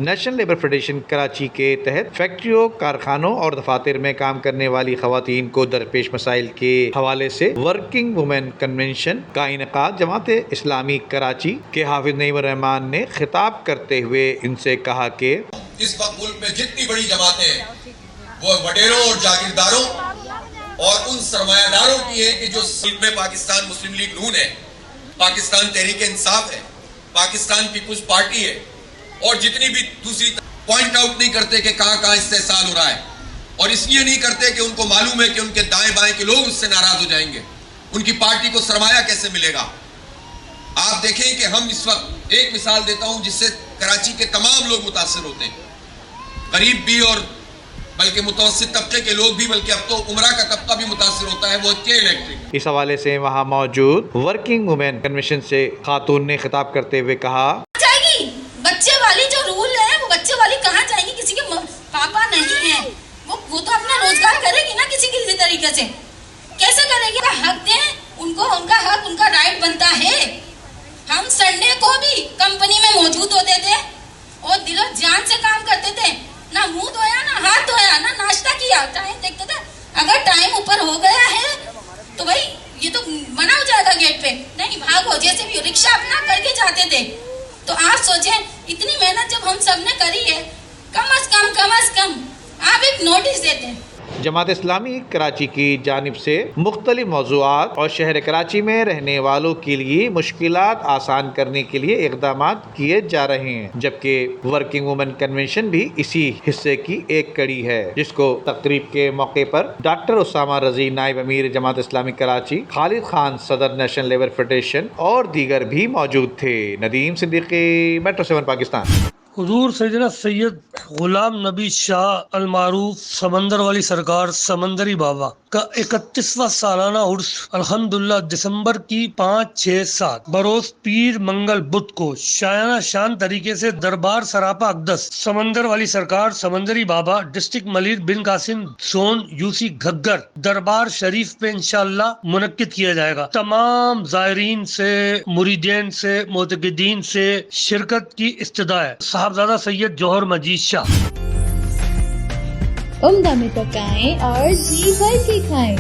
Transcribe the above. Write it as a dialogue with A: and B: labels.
A: National labour federation Karachi کے تحت فیکٹریوں، کارخانوں اور دفاتر میں کام کرنے والی خواتین کو درپیش مسائل کے حوالے سے ورکنگ وومن کنونشن کا انعقاد جماعت اسلامی کراچی کے حافظ نعیم الرحمان نے خطاب کرتے ہوئے ان سے کہا کہ
B: اس وقت ملک میں جتنی بڑی جماعتیں ہیں وہ وڈیروں اور جاگیرداروں اور ان سرمایہ داروں کی ہے کہ جو ملک میں پاکستان مسلم لیگ نون ہے، پاکستان تحریک انصاف ہے، پاکستان پیپلز پارٹی ہے، اور جتنی بھی دوسری پوائنٹ آؤٹ نہیں کرتے کہ کہاں کہاں استحصال ہو رہا ہے، اور اس لیے نہیں کرتے کہ ان کو معلوم ہے کہ ان کے دائیں بائیں کے لوگ اس سے ناراض ہو جائیں گے، ان کی پارٹی کو سرمایہ کیسے ملے گا۔ آپ دیکھیں کہ ہم اس وقت ایک مثال دیتا ہوں جس سے کراچی کے تمام لوگ متاثر ہوتے ہیں، غریب بھی اور بلکہ متوسط طبقے کے لوگ بھی، بلکہ اب تو عمرہ کا طبقہ بھی متاثر ہوتا ہے، وہ کے الیکٹرک۔
A: اس حوالے سے وہاں موجود ورکنگ وومن کنونشن سے خاتون نے خطاب کرتے ہوئے کہا
C: بچے والی جو رول ہے وہ بچے والی کہاں جائے گی، کسی کے پاپا نہیں ہیں، وہ تو اپنا روزگار کرے گی نا کسی طریقے سے، کیسے کرے گی؟ حق دیں ان کو، ان کا حق، ان کا رائٹ بنتا ہے۔ ہم سنڈے کو بھی کمپنی میں موجود ہوتے تھے اور دل و جان سے کام کرتے تھے، نہ منہ دھویا نہ ہاتھ دھویا نہ ناشتہ کیا، ٹائم دیکھتے تھے، اگر ٹائم اوپر ہو گیا ہے تو بھائی یہ تو منع ہو جائے گا گیٹ پہ، نہیں بھاگو، جیسے بھی رکشہ اپنا کر کے جاتے تھے۔ تو آپ سوچیں اتنی محنت جب ہم سب نے کری ہے، کم از کم آپ ایک نوٹس دیتے ہیں۔
A: جماعت اسلامی کراچی کی جانب سے مختلف موضوعات اور شہر کراچی میں رہنے والوں کے لیے مشکلات آسان کرنے کے لیے اقدامات کیے جا رہے ہیں، جبکہ ورکنگ وومن کنونشن بھی اسی حصے کی ایک کڑی ہے، جس کو تقریب کے موقع پر ڈاکٹر اسامہ رضی نائب امیر جماعت اسلامی کراچی، خالد خان صدر نیشنل لیبر فیڈریشن اور دیگر بھی موجود تھے۔ ندیم صدیقی، میٹرو 7 پاکستان۔
D: حضور سیدنا سید غلام نبی شاہ المعروف سمندر والی سرکار سمندری بابا کا 31واں سالانہ عرس الحمدللہ دسمبر کی 5، 6، 7 بروز پیر منگل بدھ کو شایانہ شان طریقے سے دربار سراپا اقدس سمندر والی سرکار سمندری بابا ڈسٹرکٹ ملیر بن قاسم زون یوسی گھگر دربار شریف پہ انشاءاللہ منعقد کیا جائے گا۔ تمام زائرین سے، مریدین سے، معتقدین سے شرکت کی استدعا ہے۔ صاحبزادہ سید جوہر مجید شاہ۔
E: عمدہ میں پکائیں اور جی بھر کے کھائیں۔